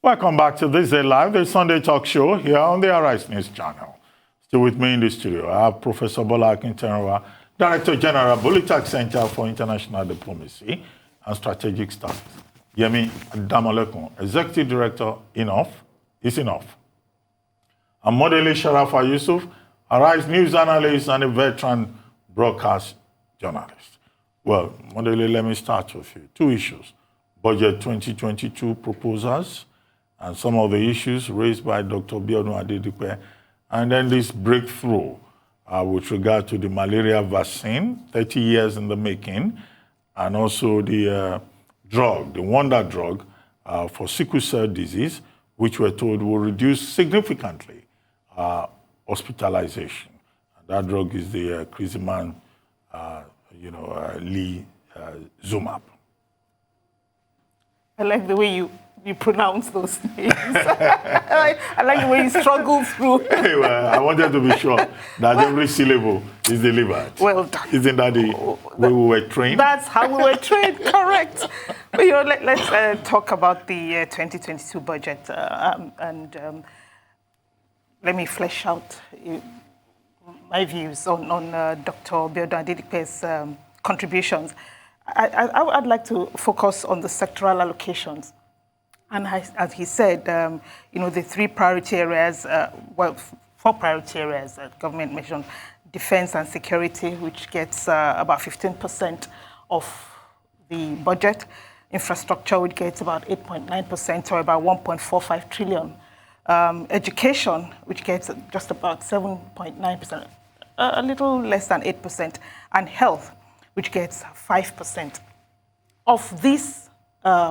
Welcome back to Thisdaylive, the Sunday talk show here on the Arise News channel. Still with me in the studio, I have Professor Bola Akintenwa, Director General, Bulitag Center for International Diplomacy and Strategic Studies. Yemi Damolekun, Executive Director, Enough is Enough. And Modele Sharafa Yusuf, Arise News Analyst and a veteran broadcast journalist. Well, Modele, let me start with you. Two issues. Budget 2022 proposals and some of the issues raised by Dr. W.H.O, and then this breakthrough with regard to the malaria vaccine, 30 years in the making, and also the drug, the wonder drug for sickle cell disease, which we're told will reduce significantly hospitalization. And that drug is the Criziman, Lee Zumab. I like the way you pronounce those names. I like the way you struggle through. Anyway, I wanted to be sure that every syllable is delivered. Well done. Isn't that the way we were trained? That's how we were trained, correct. But let's talk about the 2022 budget and let me flesh out my views on Dr. W.H.O's contributions. I'd like to focus on the sectoral allocations. And as he said, the three priority areas, four priority areas that government mentioned, defense and security, which gets about 15% of the budget, infrastructure, which gets about 8.9% or about 1.45 trillion, education, which gets just about 7.9%, a little less than 8%, and health, which gets 5%. Of these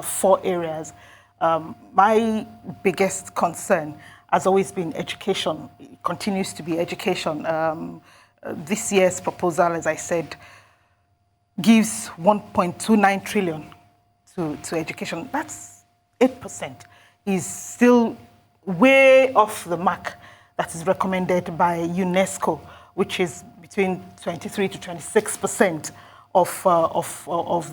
four areas, my biggest concern has always been education. It continues to be education. This year's proposal, as I said, gives 1.29 trillion to education. That's 8%. Is still way off the mark that is recommended by UNESCO, which is between 23 to 26% of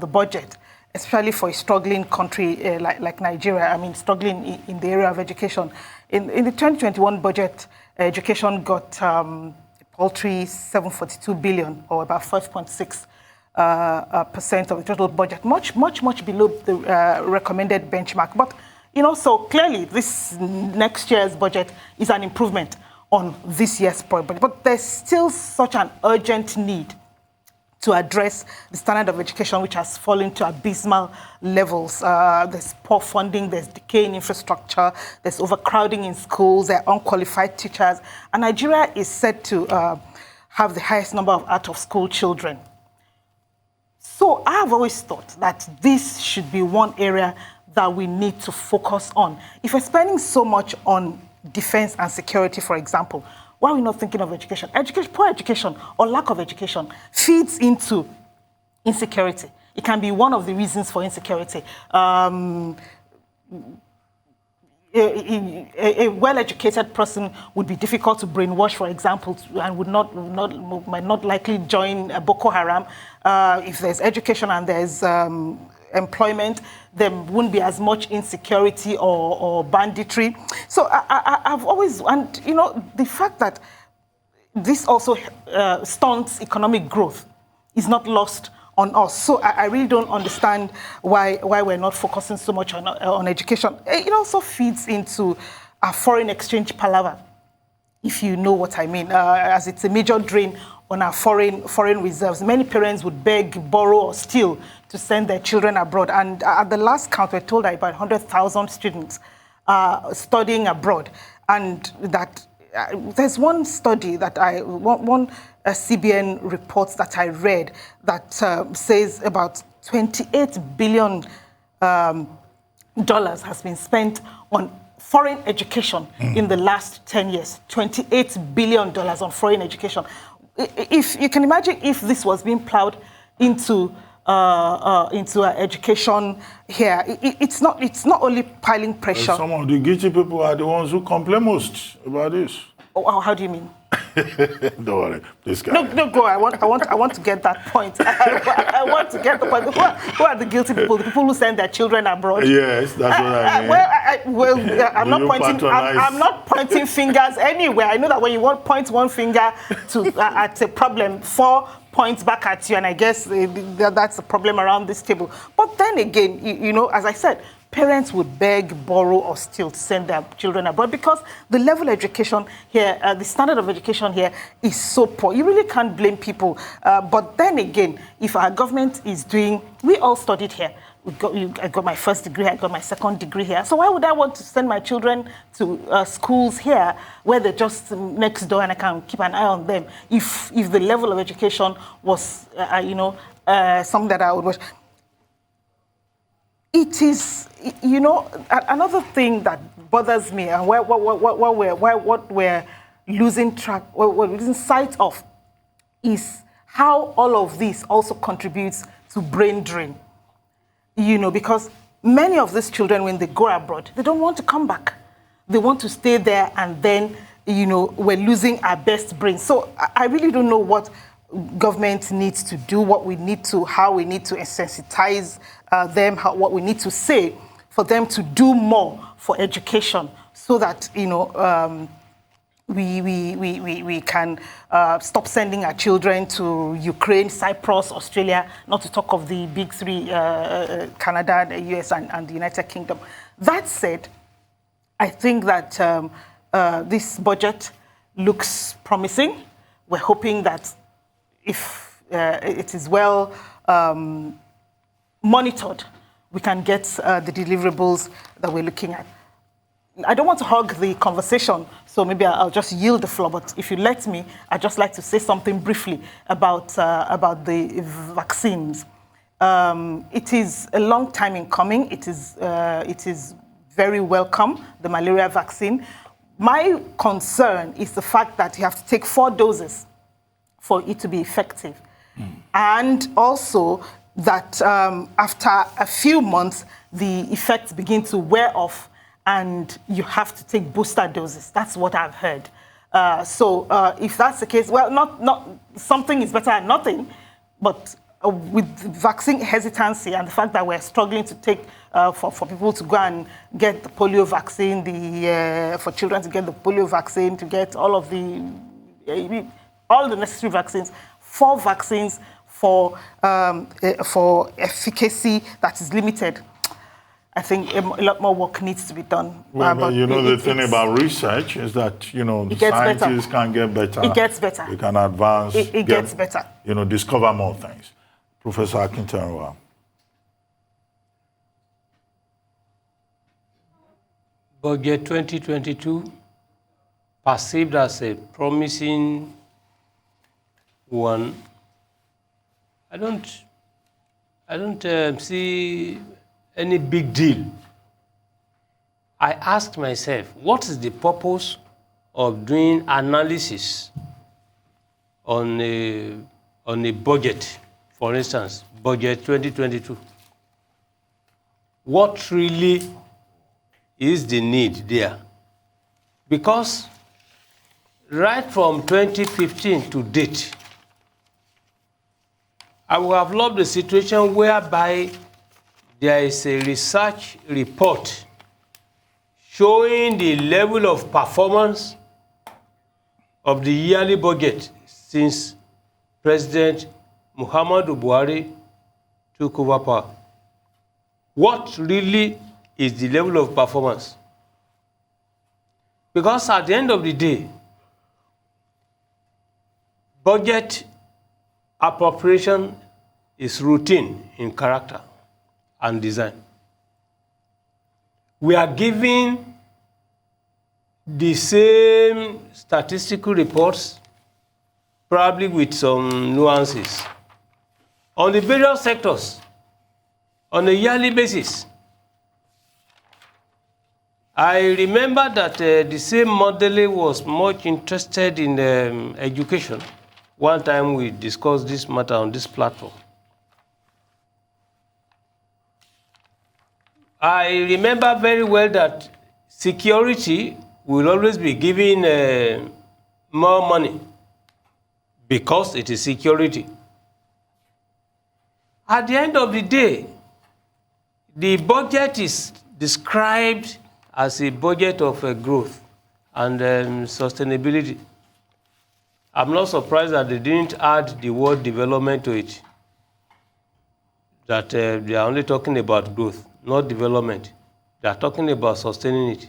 the budget, especially for a struggling country like Nigeria. I mean, struggling in the area of education. In the 2021 budget, education got a paltry 742 billion, or about 5.6% of the total budget, much below the recommended benchmark. But so clearly, this next year's budget is an improvement on this year's budget. But there's still such an urgent need to address the standard of education, which has fallen to abysmal levels. There's poor funding, there's decay in infrastructure, there's overcrowding in schools, there are unqualified teachers. And Nigeria is said to have the highest number of out-of-school children. So I've always thought that this should be one area that we need to focus on. If we're spending so much on defense and security, for example, why are we not thinking of education? Poor education or lack of education feeds into insecurity. It can be one of the reasons for insecurity. A well-educated person would be difficult to brainwash, for example, and might not likely join Boko Haram. If there's education and there's employment, there wouldn't be as much insecurity or banditry. So I've always, and the fact that this also stunts economic growth is not lost on us. So I really don't understand why we're not focusing so much on education. It also feeds into a foreign exchange palaver, if you know what I mean, as it's a major drain on our foreign reserves. Many parents would beg, borrow, or steal to send their children abroad. And at the last count, we're told that about 100,000 students are studying abroad. And that there's one study that one CBN reports that I read that says about $28 billion has been spent on foreign education in the last 10 years. $28 billion on foreign education. If you can imagine if this was being plowed into education here, it's not only piling pressure. Some of the guilty people are the ones who complain most about this. Oh, how do you mean? Don't worry, this guy. No, go. I want to get that point. I want to get the point. Who are the guilty people? The people who send their children abroad? Yes, that's what I mean. Well, I'm not pointing. I'm not pointing fingers anywhere. I know that when you want point one finger to at a problem, 4 points back at you, and I guess that's a problem around this table. But then again, you know, as I said, parents would beg, borrow, or steal to send their children abroad because the level of education here, the standard of education here is so poor. You really can't blame people. But then again, if our government is doing, we all studied here. I got my first degree, I got my second degree here. So why would I want to send my children to schools here where they're just next door and I can keep an eye on them if the level of education was, something that I would watch? It is, you know, another thing that bothers me and what we're losing track, what we're losing sight of is how all of this also contributes to brain drain. You know, because many of these children, when they go abroad, they don't want to come back. They want to stay there, and then, you know, we're losing our best brains. So I really don't know what government needs to do, how we need to sensitize them, what we need to say for them to do more for education, so that, you know, we can stop sending our children to Ukraine, Cyprus, Australia, not to talk of the big three, Canada, the US, and the United Kingdom. That said, I think that this budget looks promising. We're hoping that if it is well monitored, we can get the deliverables that we're looking at. I don't want to hog the conversation, so maybe I'll just yield the floor. But if you let me, I'd just like to say something briefly about the vaccines. It is a long time in coming. It is very welcome, the malaria vaccine. My concern is the fact that you have to take 4 doses for it to be effective. And also that after a few months, the effects begin to wear off and you have to take booster doses. That's what I've heard. So if that's the case, well, not something is better than nothing, but with vaccine hesitancy and the fact that we're struggling to take, for people to go and get the polio vaccine, for children to get the polio vaccine, to get all the necessary vaccines, 4 vaccines for efficacy that is limited. I think a lot more work needs to be done. Well, you know, the thing about research is that, you know, scientists can get better. It gets better. We can advance. It gets better. You know, discover more things. Professor Akintarenwa. Budget 2022 perceived as a promising one. I don't see any big deal. I asked myself, what is the purpose of doing analysis on a budget? For instance, budget 2022. What really is the need there? Because right from 2015 to date, I would have loved a situation whereby there is a research report showing the level of performance of the yearly budget since President Muhammadu Buhari took over power. What really is the level of performance? Because at the end of the day, budget appropriation is routine in character and design. We are giving the same statistical reports, probably with some nuances, on the various sectors on a yearly basis. I remember that the same Modele was much interested in education. One time we discussed this matter on this platform. I remember very well that security will always be given more money because it is security. At the end of the day, the budget is described as a budget of growth and sustainability. I'm not surprised that they didn't add the word development to it. That they are only talking about growth, not development. They are talking about sustaining it.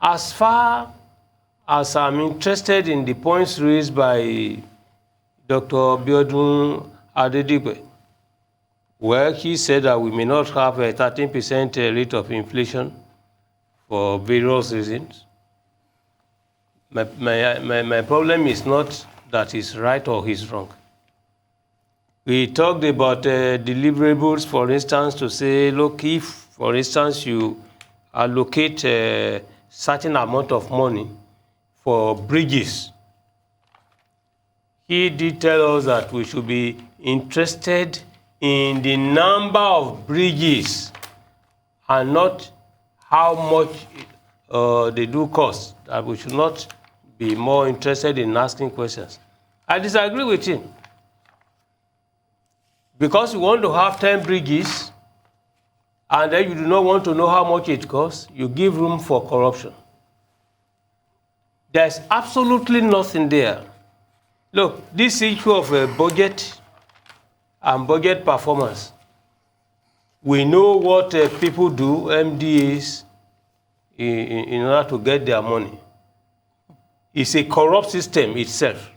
As far as I'm interested in the points raised by Dr. Biodun Adedipe, where he said that we may not have a 13% rate of inflation for various reasons. My problem is not that he's right or he's wrong. We talked about deliverables, for instance, to say, look, if, for instance, you allocate a certain amount of money for bridges, he did tell us that we should be interested in the number of bridges and not how much they do cost, that we should not be more interested in asking questions. I disagree with him. Because you want to have 10 bridges and then you do not want to know how much it costs, you give room for corruption. There's absolutely nothing there. Look, this issue of a budget and budget performance, we know what people do, MDAs, in order to get their money. It's a corrupt system itself.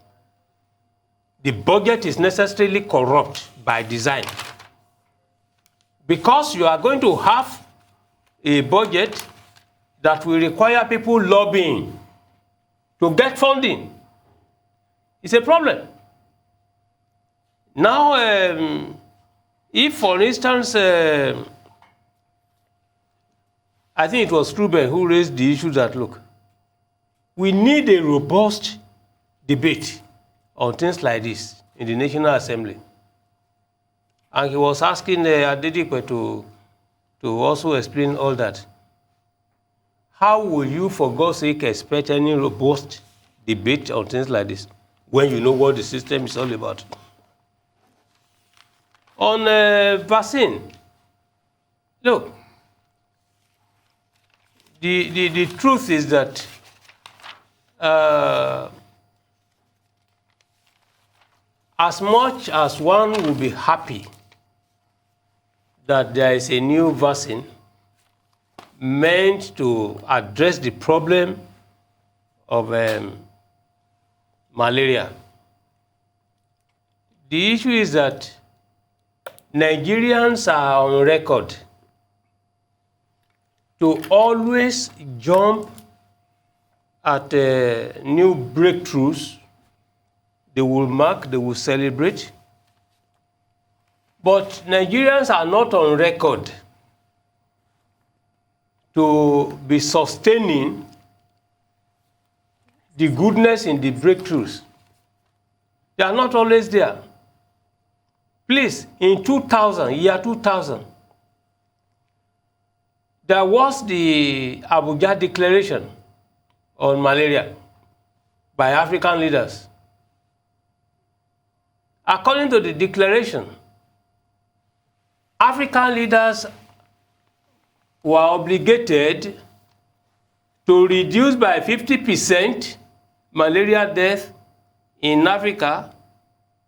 The budget is necessarily corrupt by design. Because you are going to have a budget that will require people lobbying to get funding. It's a problem. Now, if, for instance, I think it was Struben who raised the issue that, look, we need a robust debate on things like this in the National Assembly. And he was asking Adedipe to also explain all that. How will you, for God's sake, expect any robust debate on things like this when you know what the system is all about? On vaccine, look, the truth is that as much as one will be happy that there is a new vaccine meant to address the problem of malaria, the issue is that Nigerians are on record to always jump at new breakthroughs. They will mark, they will celebrate. But Nigerians are not on record to be sustaining the goodness in the breakthroughs. They are not always there. Please, in 2000, year 2000, there was the Abuja Declaration on malaria by African leaders. According to the declaration, African leaders were obligated to reduce by 50% malaria death in Africa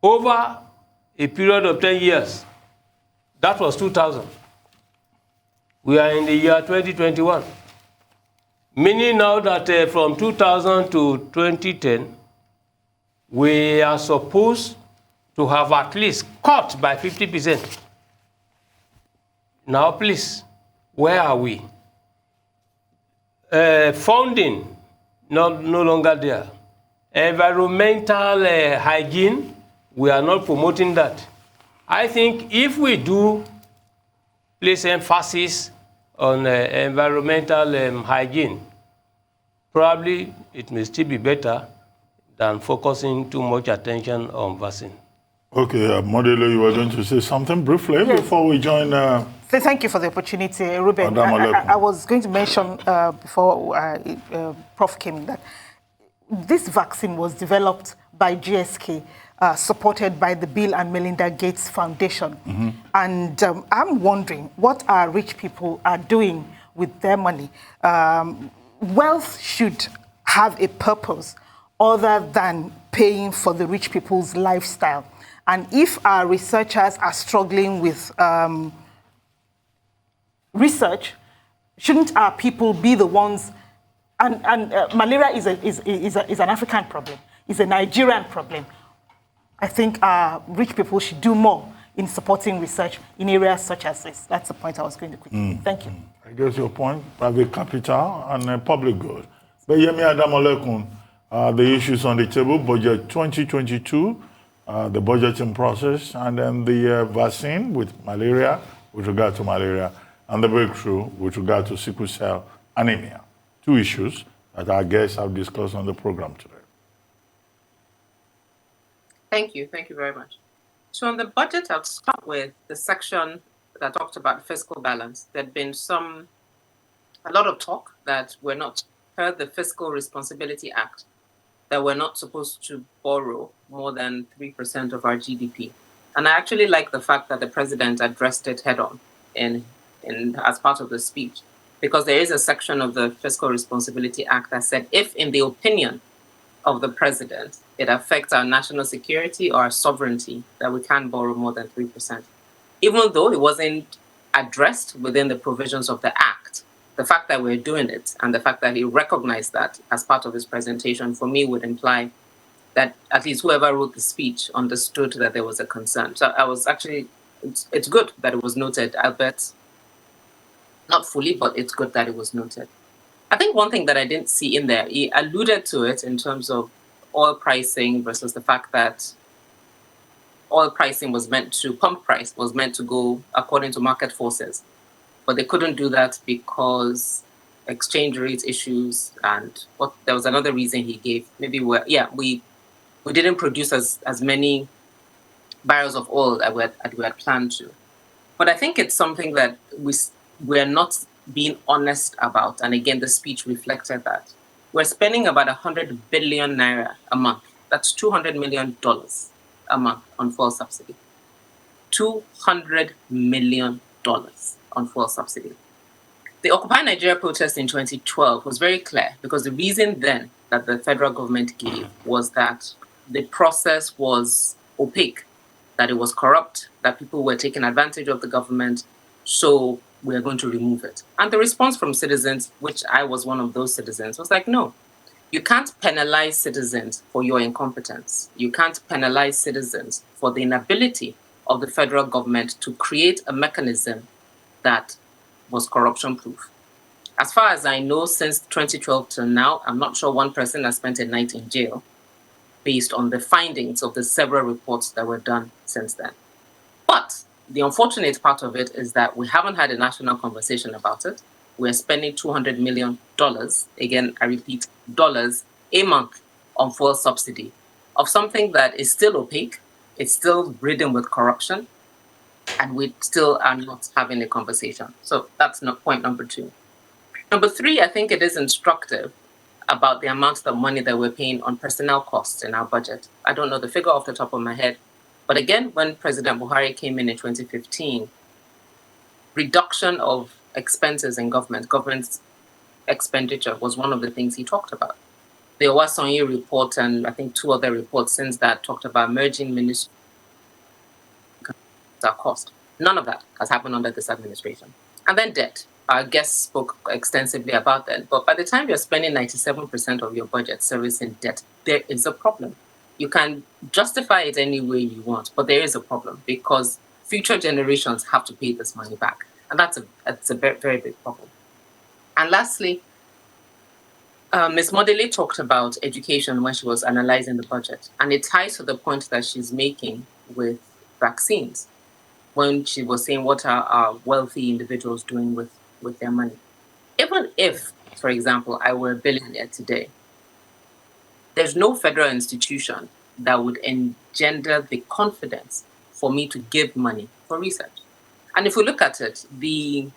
over a period of 10 years. That was 2000. We are in the year 2021. Meaning now that from 2000 to 2010, we are supposed to have at least cut by 50%. Now, please, where are we? Funding, no longer there. Environmental hygiene, we are not promoting that. I think if we do place emphasis on environmental hygiene, probably it may still be better than focusing too much attention on vaccine. Okay, Modelo, you were going to say something briefly before we join. Thank you for the opportunity, Ruben. I was going to mention before Prof came in that this vaccine was developed by GSK, supported by the Bill and Melinda Gates Foundation. And I'm wondering what our rich people are doing with their money. Wealth should have a purpose other than paying for the rich people's lifestyle. And if our researchers are struggling with research, shouldn't our people be the ones? And malaria is an African problem. It's a Nigerian problem. I think rich people should do more in supporting research in areas such as this. That's the point I was going to quickly make. Thank you. I guess your point, private capital and public good. But Yemi Adamolekun, the issues on the table, budget 2022, the budgeting process, and then the vaccine with malaria, with regard to malaria, and the breakthrough with regard to sickle cell anemia. Two issues that our guests have discussed on the program today. Thank you very much. So on the budget, I'll start with the section that talked about fiscal balance. There'd been a lot of talk that we're not, per the Fiscal Responsibility Act, that we're not supposed to borrow more than 3% of our GDP. And I actually like the fact that the president addressed it head on in as part of the speech, because there is a section of the Fiscal Responsibility Act that said, if in the opinion of the president, it affects our national security or our sovereignty, that we can't borrow more than 3%. Even though it wasn't addressed within the provisions of the act, the fact that we're doing it and the fact that he recognized that as part of his presentation, for me, would imply that at least whoever wrote the speech understood that there was a concern. So I was actually, it's good that it was noted, albeit not fully, but it's good that it was noted. I think one thing that I didn't see in there, he alluded to it in terms of oil pricing versus the fact that oil pricing was meant to, pump price was meant to go according to market forces. But they couldn't do that because exchange rate issues and there was another reason he gave. Maybe we didn't produce as many barrels of oil as we had planned to. But I think it's something that we're not being honest about. And again, the speech reflected that. We're spending about 100 billion naira a month. That's $200 million a month on fuel subsidy. $200 million on fuel subsidy. The Occupy Nigeria protest in 2012 was very clear, because the reason then that the federal government gave was that the process was opaque, that it was corrupt, that people were taking advantage of the government, so we're going to remove it. And the response from citizens, which I was one of those citizens, was like, no, you can't penalize citizens for your incompetence. You can't penalize citizens for the inability of the federal government to create a mechanism that was corruption-proof. As far as I know, since 2012 till now, I'm not sure one person has spent a night in jail based on the findings of the several reports that were done since then. But the unfortunate part of it is that we haven't had a national conversation about it. We're spending $200 million, again, I repeat, dollars a month on fuel subsidy of something that is still opaque, it's still ridden with corruption, and we still are not having a conversation. So that's point number 2. Number 3, I think it is instructive about the amount of money that we're paying on personnel costs in our budget. I don't know the figure off the top of my head, but again, when President Buhari came in 2015, reduction of expenses in government expenditure was one of the things he talked about. The Owasonye report and I think 2 other reports since that talked about merging ministries at cost. None of that has happened under this administration. And then debt. Our guest spoke extensively about that. But by the time you're spending 97% of your budget servicing debt, there is a problem. You can justify it any way you want, but there is a problem because future generations have to pay this money back. And that's a very, very big problem. And lastly, Ms. Modele talked about education when she was analyzing the budget. And it ties to the point that she's making with vaccines, when she was saying what are our wealthy individuals doing with their money. Even if, for example, I were a billionaire today, there's no federal institution that would engender the confidence for me to give money for research. And if we look at it, the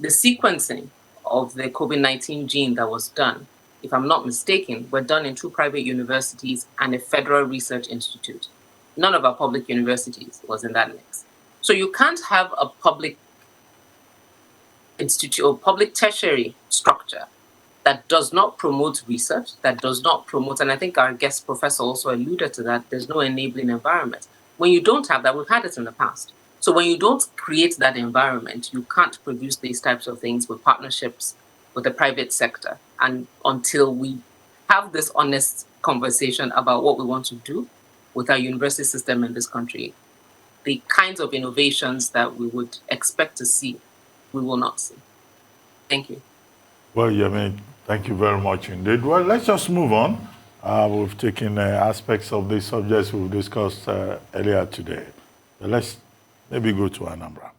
sequencing of the COVID-19 gene that was done, if I'm not mistaken, were done in 2 private universities and a federal research institute. None of our public universities was in that mix. So you can't have a public institute or public tertiary structure that does not promote research, that does not promote, and I think our guest professor also alluded to that, there's no enabling environment. When you don't have that, we've had it in the past. So when you don't create that environment, you can't produce these types of things with partnerships with the private sector. And until we have this honest conversation about what we want to do with our university system in this country, the kinds of innovations that we would expect to see, we will not see. Thank you. Well, Yemi, thank you very much indeed. Well, let's just move on. We've taken aspects of the subjects we've discussed earlier today. But let's maybe go to Anambra.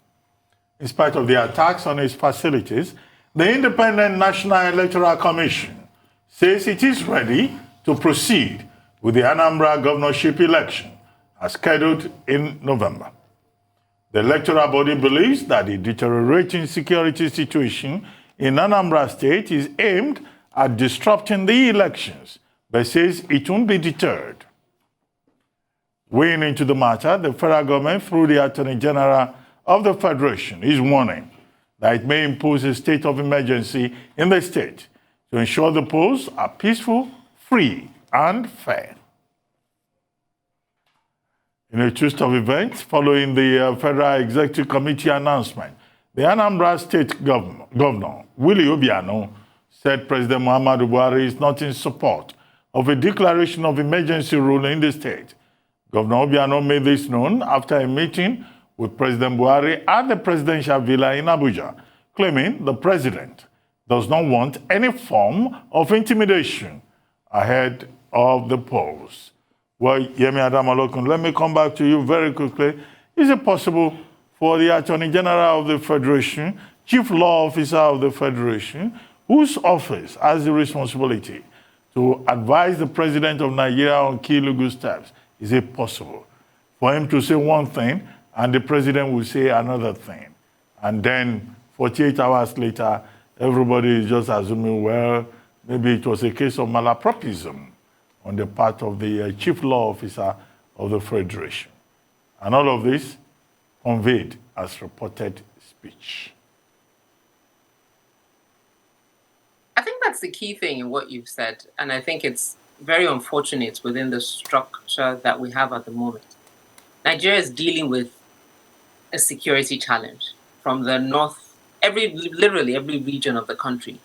In spite of the attacks on its facilities, the Independent National Electoral Commission says it is ready to proceed with the Anambra Governorship election as scheduled in November. The electoral body believes that the deteriorating security situation in Anambra State is aimed at disrupting the elections, but says it won't be deterred. Weighing into the matter, the federal government, through the Attorney General of the Federation, is warning that it may impose a state of emergency in the state to ensure the polls are peaceful, free, and fair. In a twist of events, following the Federal Executive Committee announcement, the Anambra State Governor, W.H.O, said President Muhammadu Buhari is not in support of a declaration of emergency rule in the state. Governor W.H.O made this known after a meeting with President Buhari at the presidential villa in Abuja, claiming the president does not want any form of intimidation ahead of the polls. Well, Yemi Adamalokun, let me come back to you very quickly. Is it possible for the Attorney General of the Federation, Chief Law Officer of the Federation, whose office has the responsibility to advise the President of Nigeria on key legal steps, is it possible for him to say one thing and the President will say another thing? And then 48 hours later, everybody is just assuming, well, maybe it was a case of malapropism on the part of the Chief Law Officer of the Federation. And all of this conveyed as reported speech. I think that's the key thing in what you've said, and I think it's very unfortunate within the structure that we have at the moment. Nigeria is dealing with a security challenge from the north. Literally every region of the country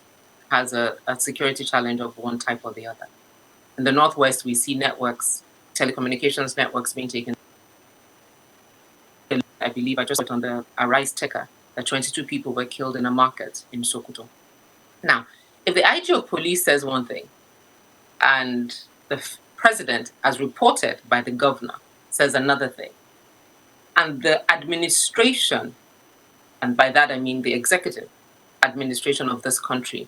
has a security challenge of one type or the other. In the northwest, we see networks, telecommunications networks being taken. I believe I just put on the Arise ticker that 22 people were killed in a market in Sokoto. Now, if the IG of police says one thing, and the president, as reported by the governor, says another thing, and the administration, and by that I mean the executive administration of this country,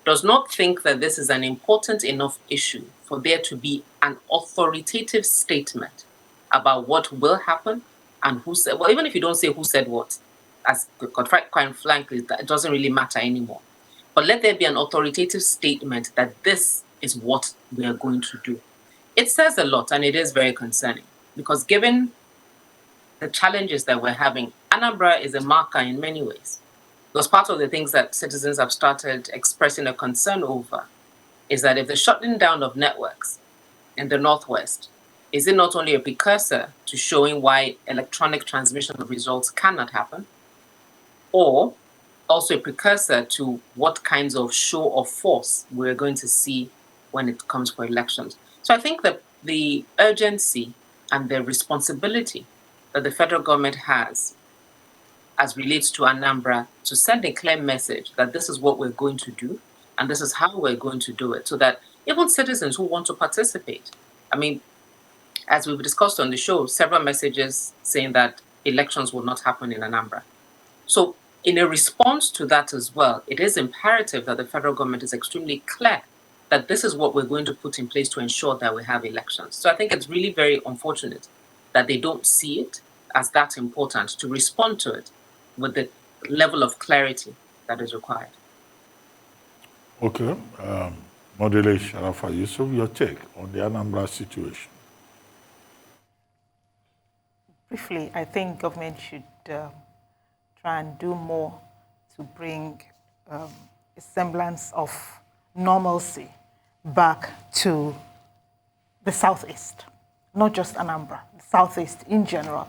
does not think that this is an important enough issue for there to be an authoritative statement about what will happen and who said, well, even if you don't say who said what, as quite frankly, that it doesn't really matter anymore. But let there be an authoritative statement that this is what we are going to do. It says a lot, and it is very concerning, because given the challenges that we're having, Anambra is a marker in many ways. Because part of the things that citizens have started expressing a concern over is that if the shutting down of networks in the Northwest, is it not only a precursor to showing why electronic transmission of results cannot happen, or also a precursor to what kinds of show of force we're going to see when it comes for elections? So I think that the urgency and the responsibility that the federal government has as relates to Anambra, to send a clear message that this is what we're going to do, and this is how we're going to do it, so that even citizens who want to participate, I mean, as we've discussed on the show, several messages saying that elections will not happen in Anambra. So in a response to that as well, it is imperative that the federal government is extremely clear that this is what we're going to put in place to ensure that we have elections. So I think it's really very unfortunate that they don't see it as that important to respond to it with the level of clarity that is required. Okay. Modele Sharafa Yusuf, your take on the Anambra situation? Briefly, I think government should try and do more to bring a semblance of normalcy back to the Southeast, not just Anambra, the Southeast in general.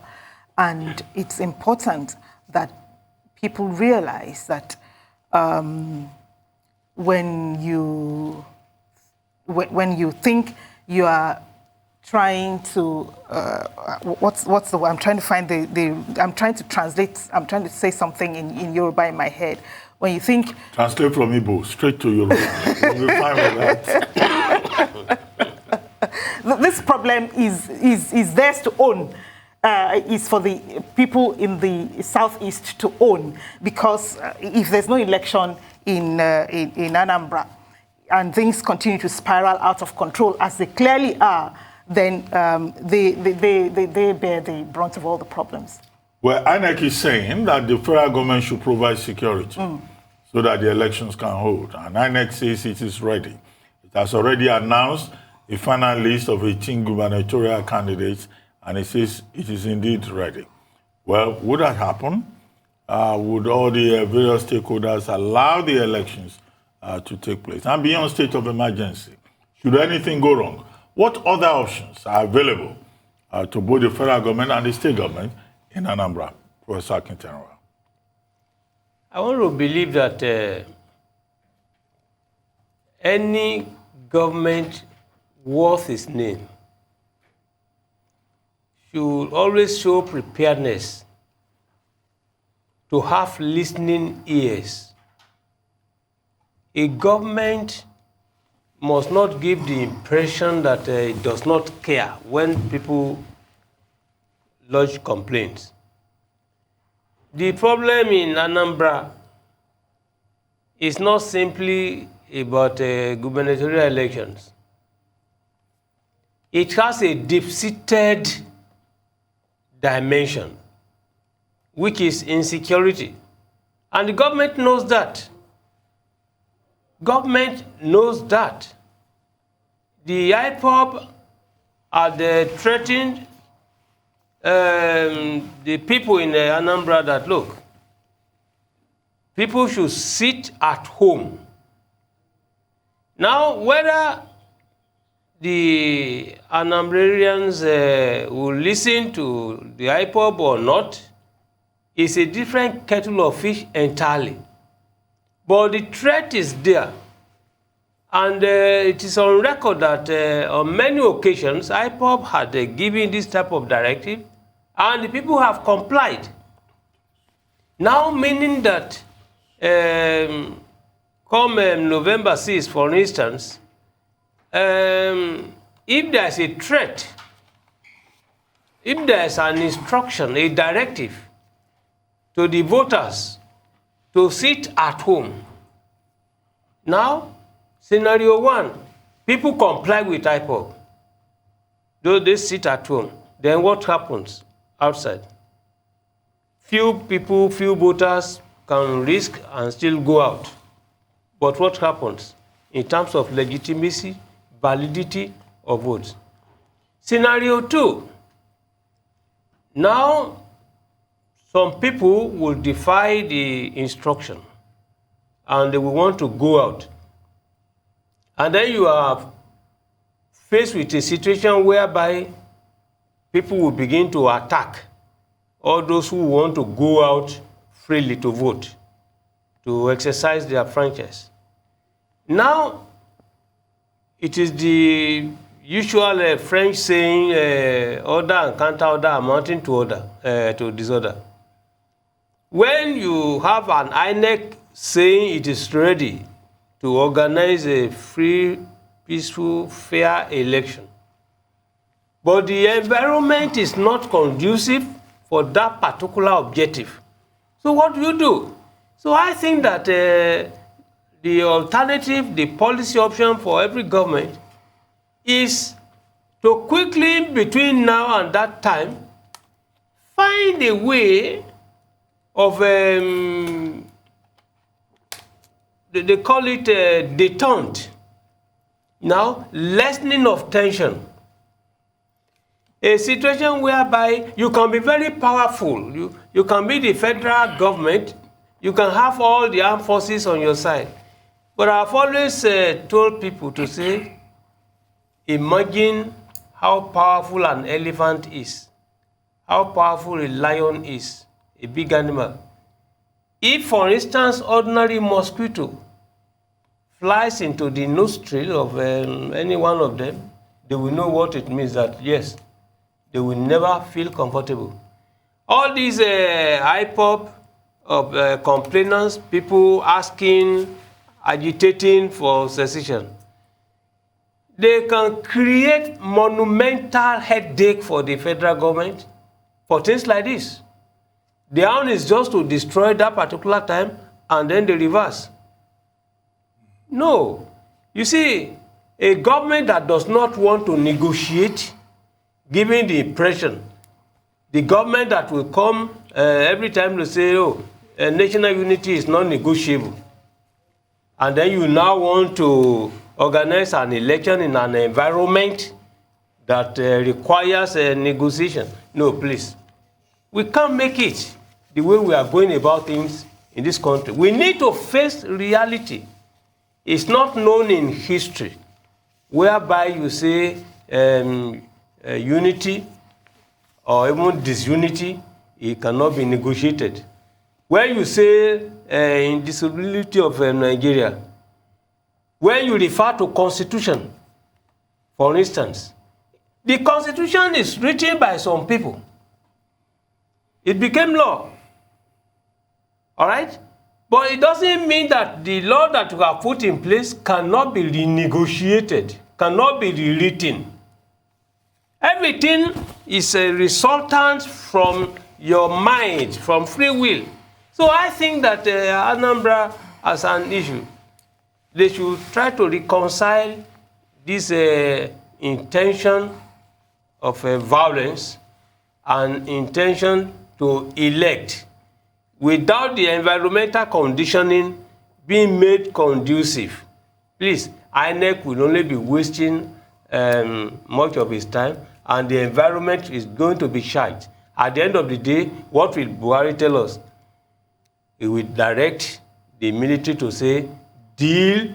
And it's important that people realize that when you think you are trying to what's the word? I'm trying to find I'm trying to translate. I'm trying to say something in Yoruba in my head. When you think translate from Igbo straight to Yoruba, you'll be fine with that. This problem is theirs to own. Is for the people in the Southeast to own, because if there's no election in Anambra and things continue to spiral out of control as they clearly are, then they bear the brunt of all the problems. Well, INEC is saying that the federal government should provide security so that the elections can hold. And INEC says it is ready. It has already announced a final list of 18 gubernatorial candidates, and it says it is indeed ready. Well, would that happen? Would all the various stakeholders allow the elections to take place? And beyond state of emergency, should anything go wrong, what other options are available to both the federal government and the state government in Anambra? Professor Akintenwa. I want to believe that any government worth its name should always show preparedness to have listening ears. A government must not give the impression that it does not care when people lodge complaints. The problem in Anambra is not simply about gubernatorial elections. It has a deep-seated dimension, which is insecurity. And the government knows that. Government knows that. The IPOB are threatened the people in Anambra that, look, people should sit at home. Now, whether the Anambrarians will listen to the IPOB or not is a different kettle of fish entirely. But the threat is there. And it is on record that on many occasions, IPOB had given this type of directive, and the people have complied. Now, meaning that come November 6th, for instance, if there is a threat, if there is an instruction, a directive to the voters to sit at home, now, scenario one, people comply with IPOB. Though they sit at home, then what happens outside? Few people, few voters can risk and still go out. But what happens in terms of legitimacy, validity of votes? Scenario two, now some people will defy the instruction and they will want to go out. And then you are faced with a situation whereby people will begin to attack all those who want to go out freely to vote, to exercise their franchise. Now, it is the usual French saying, order and counter-order amounting to order, to disorder. When you have an INEC saying it is ready to organize a free, peaceful, fair election, but the environment is not conducive for that particular objective, so what do you do? So I think that the alternative, the policy option for every government is to quickly, between now and that time, find a way of, they call it detente. Now, lessening of tension. A situation whereby you can be very powerful. You can be the federal government, You can have all the armed forces on your side. But I've always told people to say, imagine how powerful an elephant is, how powerful a lion is, a big animal. If, for instance, ordinary mosquito flies into the nostril of any one of them, they will know what it means that, yes, they will never feel comfortable. All these IPOP of complainants, people asking, agitating for secession, they can create monumental headache for the federal government for things like this. The aim is just to destroy that particular time and then the reverse. No. You see, a government that does not want to negotiate, giving the impression, the government that will come every time to say, oh, national unity is not negotiable, and then you now want to organize an election in an environment that requires a negotiation. No, please. We can't make it the way we are going about things in this country. We need to face reality. It's not known in history whereby you say unity or even disunity, it cannot be negotiated. When you say indissolubility of Nigeria, when you refer to constitution, for instance, the constitution is written by some people. It became law. All right? But it doesn't mean that the law that you have put in place cannot be renegotiated, cannot be rewritten. Everything is a resultant from your mind, from free will. So I think that Anambra as an issue, they should try to reconcile this intention of violence and intention to elect without the environmental conditioning being made conducive. Please, INEC will only be wasting much of its time, and the environment is going to be shite. At the end of the day, what will Buhari tell us? He will direct the military to say, deal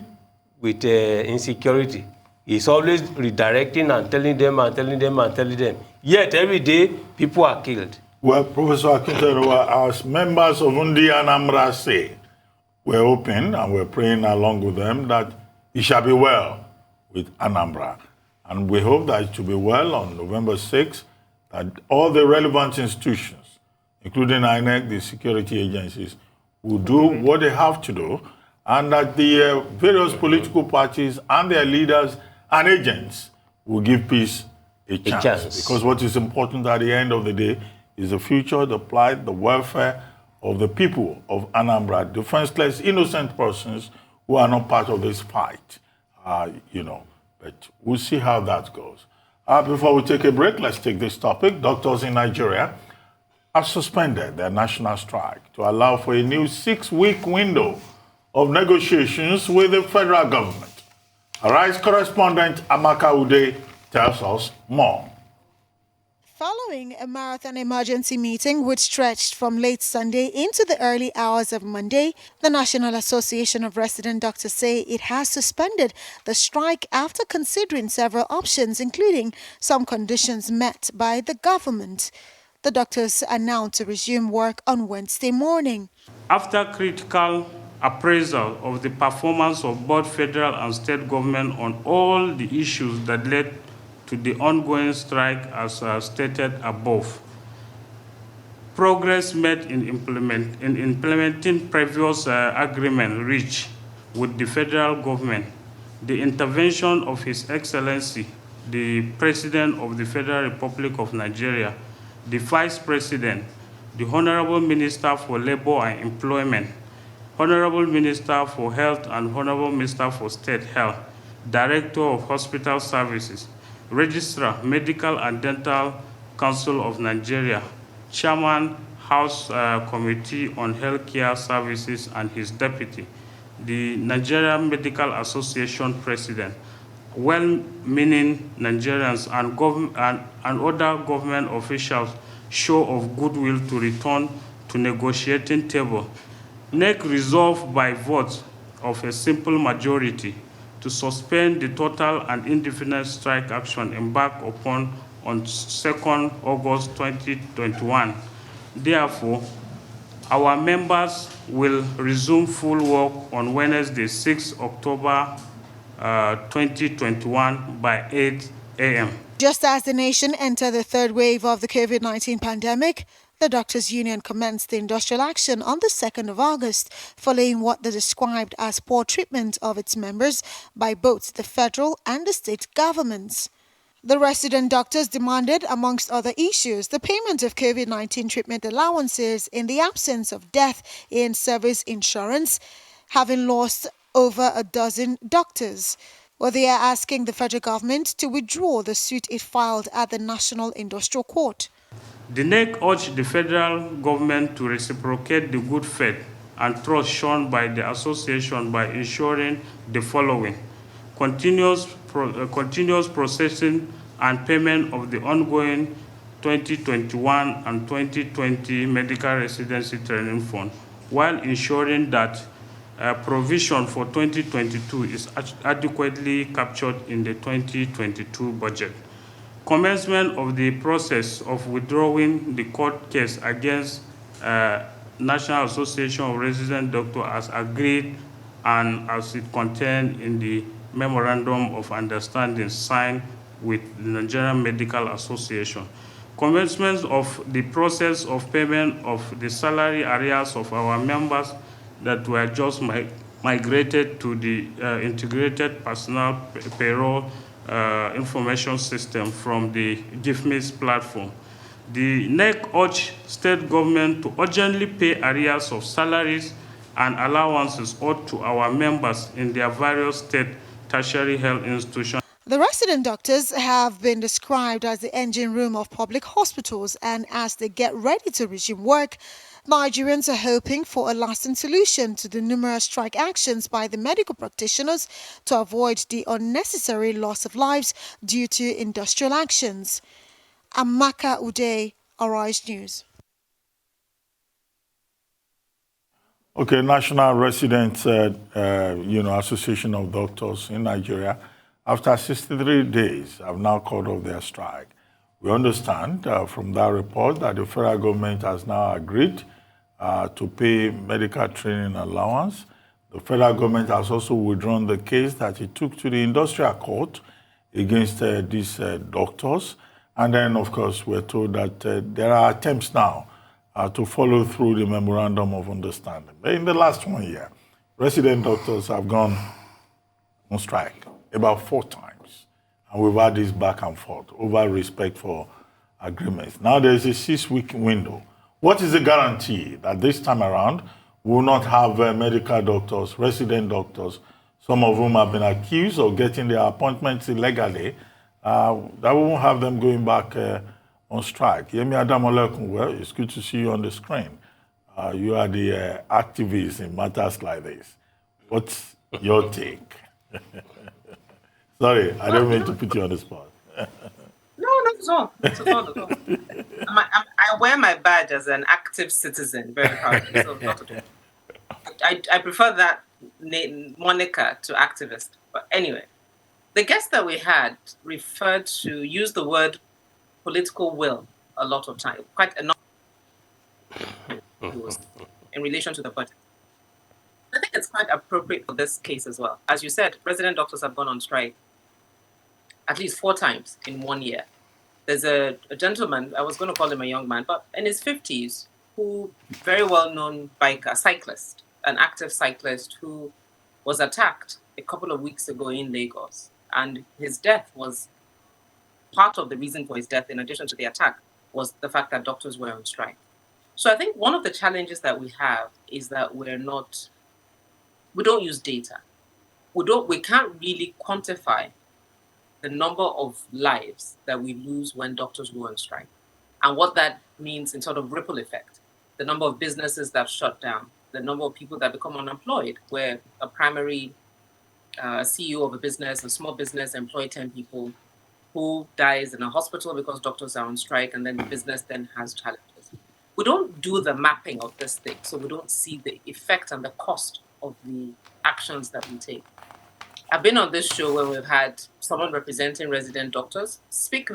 with insecurity. He's always redirecting and telling them and telling them and telling them. Yet every day, people are killed. Well, Professor Akinterewa, as members of Undi Anambra say, we're hoping and we're praying along with them that it shall be well with Anambra. And we hope that it will be well on November 6th, that all the relevant institutions, including INEC, the security agencies, will do what they have to do, and that the various political parties and their leaders and agents will give peace a chance. Because what is important at the end of the day is the future, the plight, the welfare of the people of Anambra, defenseless, innocent persons who are not part of this fight, But we'll see how that goes. Before we take a break, let's take this topic. Doctors in Nigeria have suspended their national strike to allow for a new 6-week window of negotiations with the federal government. Arise correspondent Amaka Ude tells us more. Following a marathon emergency meeting which stretched from late Sunday into the early hours of Monday, the National Association of Resident Doctors say it has suspended the strike after considering several options, including some conditions met by the government. The doctors announced to resume work on Wednesday morning. After critical appraisal of the performance of both federal and state government on all the issues that led to the ongoing strike as stated above, progress made in implementing previous agreement reached with the federal government, the intervention of His Excellency, the President of the Federal Republic of Nigeria, the Vice President, the Honorable Minister for Labor and Employment, Honorable Minister for Health and Honorable Minister for State Health, Director of Hospital Services, Registrar, Medical and Dental Council of Nigeria, Chairman, House Committee on Healthcare Services and his deputy, the Nigerian Medical Association President, well-meaning Nigerians and other government officials show of goodwill to return to negotiating table. NEC resolved by vote of a simple majority to suspend the total and indefinite strike action embarked upon on 2nd August 2021. Therefore, our members will resume full work on Wednesday, 6 October 2021 by 8 a.m. Just as the nation entered the third wave of the COVID-19 pandemic, the Doctors' Union commenced the industrial action on the 2nd of August, following what they described as poor treatment of its members by both the federal and the state governments. The resident doctors demanded, amongst other issues, the payment of COVID-19 treatment allowances in the absence of death in service insurance, having lost over a dozen doctors. Well, they are asking the federal government to withdraw the suit it filed at the National Industrial Court. The NEC urged the federal government to reciprocate the good faith and trust shown by the association by ensuring the following: continuous processing and payment of the ongoing 2021 and 2020 medical residency training fund, while ensuring that provision for 2022 is adequately captured in the 2022 budget. Commencement of the process of withdrawing the court case against National Association of Resident Doctors as agreed and as it contained in the Memorandum of Understanding signed with the Nigerian Medical Association. Commencement of the process of payment of the salary arrears of our members that were just migrated to the integrated personnel payroll information system from the GIFMIS platform. The NEC urged state government to urgently pay arrears of salaries and allowances owed to our members in their various state tertiary health institutions. The resident doctors have been described as the engine room of public hospitals, and as they get ready to resume work, Nigerians are hoping for a lasting solution to the numerous strike actions by the medical practitioners to avoid the unnecessary loss of lives due to industrial actions. Amaka Uday, Arise News. Okay, National Residents Association of Doctors in Nigeria, after 63 days, have now called off their strike. We understand from that report that the federal government has now agreed to pay medical training allowance. The federal government has also withdrawn the case that it took to the industrial court against these doctors. And then, of course, we're told that there are attempts now to follow through the Memorandum of Understanding. In the last 1 year, resident doctors have gone on strike about 4 times. And we've had this back and forth over respect for agreements. Now there's a 6-week window. What is the guarantee that this time around we will not have medical doctors, resident doctors, some of whom have been accused of getting their appointments illegally, that we won't have them going back on strike? Yemi Adamolekun, well, it's good to see you on the screen. You are the activist in matters like this. What's your take? Sorry, I don't mean to put you on the spot. No, not at all. Not at all. At all. I wear my badge as an active citizen very proudly. So not at all. I prefer that moniker to activist. But anyway, the guest that we had referred to, used the word political will a lot of time, quite enough in relation to the budget. I think it's quite appropriate for this case as well. As you said, resident doctors have gone on strike at least 4 times in 1 year. There's a gentleman, I was going to call him a young man, but in his 50s, who, very well-known biker, cyclist, an active cyclist who was attacked a couple of weeks ago in Lagos. And his death was, part of the reason for his death, in addition to the attack, was the fact that doctors were on strike. So I think one of the challenges that we have is that we don't use data. We can't really quantify the number of lives that we lose when doctors go on strike and what that means in sort of ripple effect. The number of businesses that shut down, the number of people that become unemployed, where a primary CEO of a business, a small business, employ 10 people, who dies in a hospital because doctors are on strike, and then the business then has challenges. we don't do the mapping of this thing, so we don't see the effect and the cost of the actions that we take. I've been on this show where we've had someone representing resident doctors speak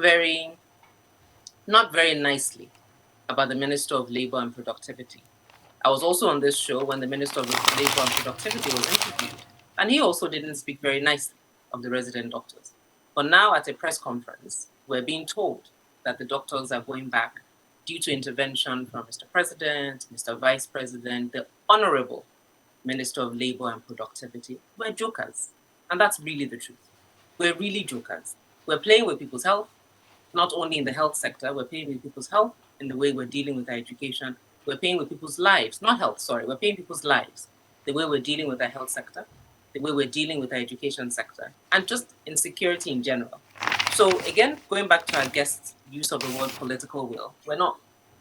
not very nicely about the Minister of Labour and Productivity. I was also on this show when the Minister of Labour and Productivity was interviewed, and he also didn't speak very nicely of the resident doctors. But now at a press conference, we're being told that the doctors are going back due to intervention from Mr. President, Mr. Vice President, the Honorable Minister of Labour and Productivity. We're jokers. And that's really the truth. We're really jokers. We're playing with people's health, not only in the health sector, we're playing with people's health in the way we're dealing with our education. We're playing with people's lives, not health, sorry. We're playing people's lives, the way we're dealing with our health sector, the way we're dealing with our education sector, and just insecurity in general. So again, going back to our guest's use of the word political will,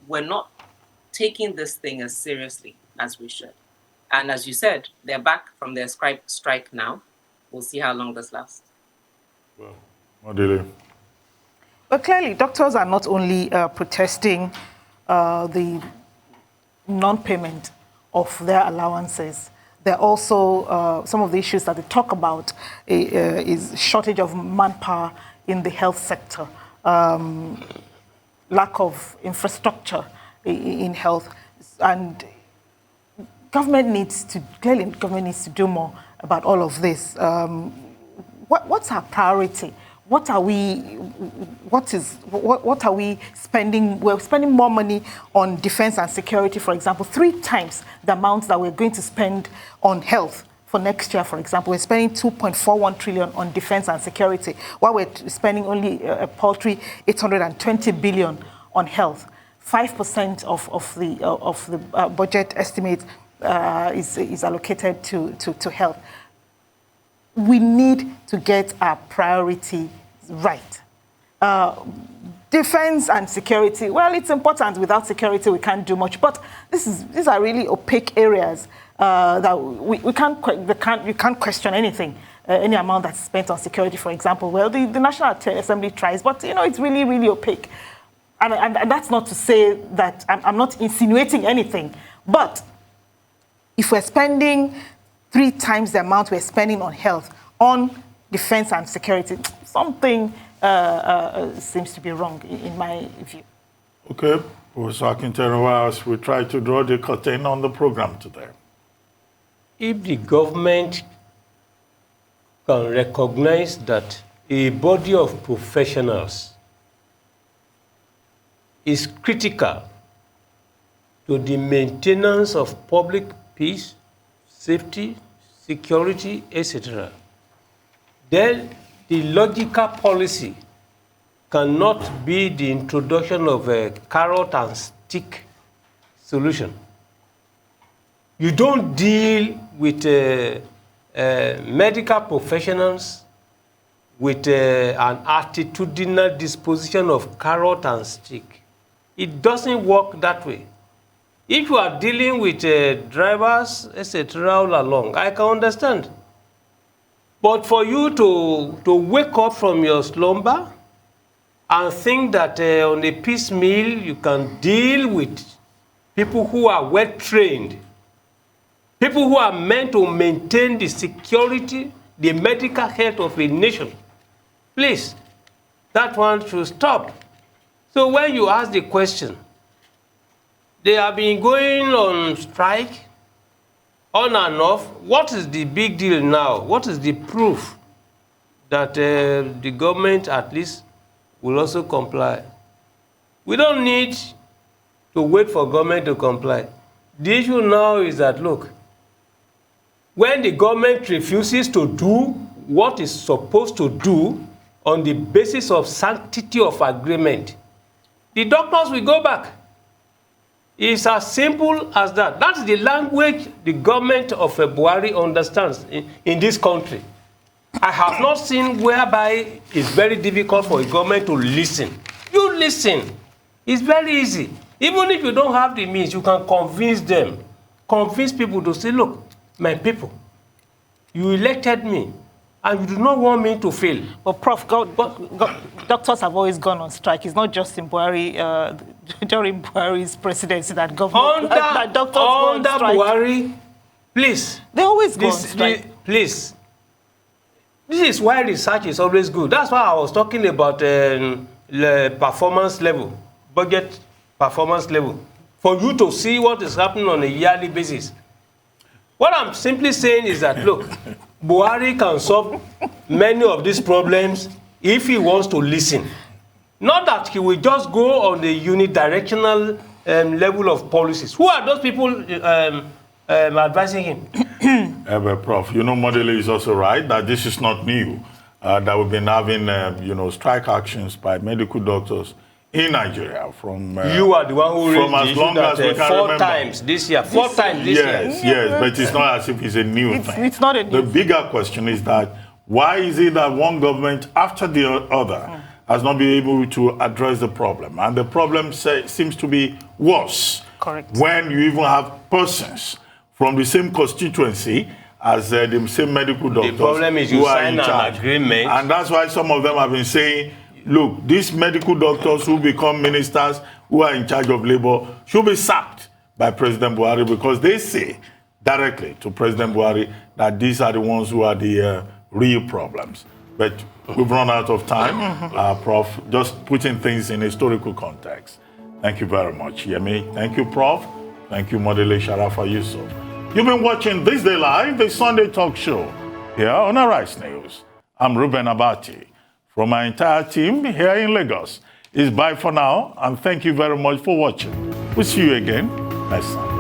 we're not taking this thing as seriously as we should. And as you said, they're back from their strike now. We'll see how long this lasts. Well, Modele. But clearly, doctors are not only protesting the non-payment of their allowances. There are also some of the issues that they talk about is shortage of manpower in the health sector, lack of infrastructure in health, and government needs to do more about all of this. What's our priority? What are we spending? We're spending more money on defense and security, for example, 3 times the amount that we're going to spend on health for next year, for example. We're spending 2.41 trillion on defense and security, while we're spending only a paltry 820 billion on health. 5% of the budget estimate is allocated to health. We need to get our priority right. Defense and security, well, it's important. Without security, we can't do much. But these are really opaque areas that you can't question anything, any amount that's spent on security, for example. Well, the National Assembly tries, but it's really, really opaque. And that's not to say that I'm not insinuating anything, but if we're spending 3 times the amount we're spending on health, on defense and security, something seems to be wrong in my view. Okay, Professor Akintenewa, as we try to draw the curtain on the program today. If the government can recognize that a body of professionals is critical to the maintenance of public peace, safety, security, etc., then the logical policy cannot be the introduction of a carrot and stick solution. You don't deal with medical professionals with an attitudinal disposition of carrot and stick. It doesn't work that way. If you are dealing with drivers, etc., all along, I can understand. But for you to wake up from your slumber and think that on a piecemeal you can deal with people who are well trained, people who are meant to maintain the security, the medical health of a nation, please, that one should stop. So when you ask the question, they have been going on strike on and off. What is the big deal now? What is the proof that the government at least will also comply? We don't need to wait for government to comply. The issue now is that, look, when the government refuses to do what it's supposed to do on the basis of sanctity of agreement, the doctors will go back. It's as simple as that. That's the language the government of Buhari understands in this country. I have not seen whereby it's very difficult for a government to listen. You listen. It's very easy. Even if you don't have the means, you can convince them. Convince people to say, look, my people, you elected me. and you do not want me to fail. But Prof, doctors have always gone on strike. It's not just in Buhari, during Buhari's presidency that that doctors go on strike. Buhari, please. They always go on strike. Please. This is why research is always good. That's why I was talking about the performance level, budget performance level, for you to see what is happening on a yearly basis. What I'm simply saying is that, look, Buhari can solve many of these problems if he wants to listen. Not that he will just go on the unidirectional level of policies. Who are those people advising him? Prof, Modele is also right that this is not new, that we've been having, strike actions by medical doctors in Nigeria from... you are the one who raised the issue that we can 4 remember. times this year. 4 times this year. Yes, but it's not as if it's a new thing. It's not a new The bigger question is that why is it that one government after the other has not been able to address the problem? And the problem seems to be worse. Correct. When you even have persons from the same constituency as the same medical doctors. The problem is you sign an agreement. And that's why some of them have been saying, look, these medical doctors who become ministers who are in charge of labor should be sacked by President Buhari, because they say directly to President Buhari that these are the ones who are the real problems. But we've run out of time, Prof, just putting things in historical context. Thank you very much, Yemi. Thank you, Prof. Thank you, Modele Sharafa Yusuf. You've been watching Thisdaylive, the Sunday talk show here on Arise News. I'm Ruben Abati. From my entire team here in Lagos, it's bye for now, and thank you very much for watching. We'll see you again next time.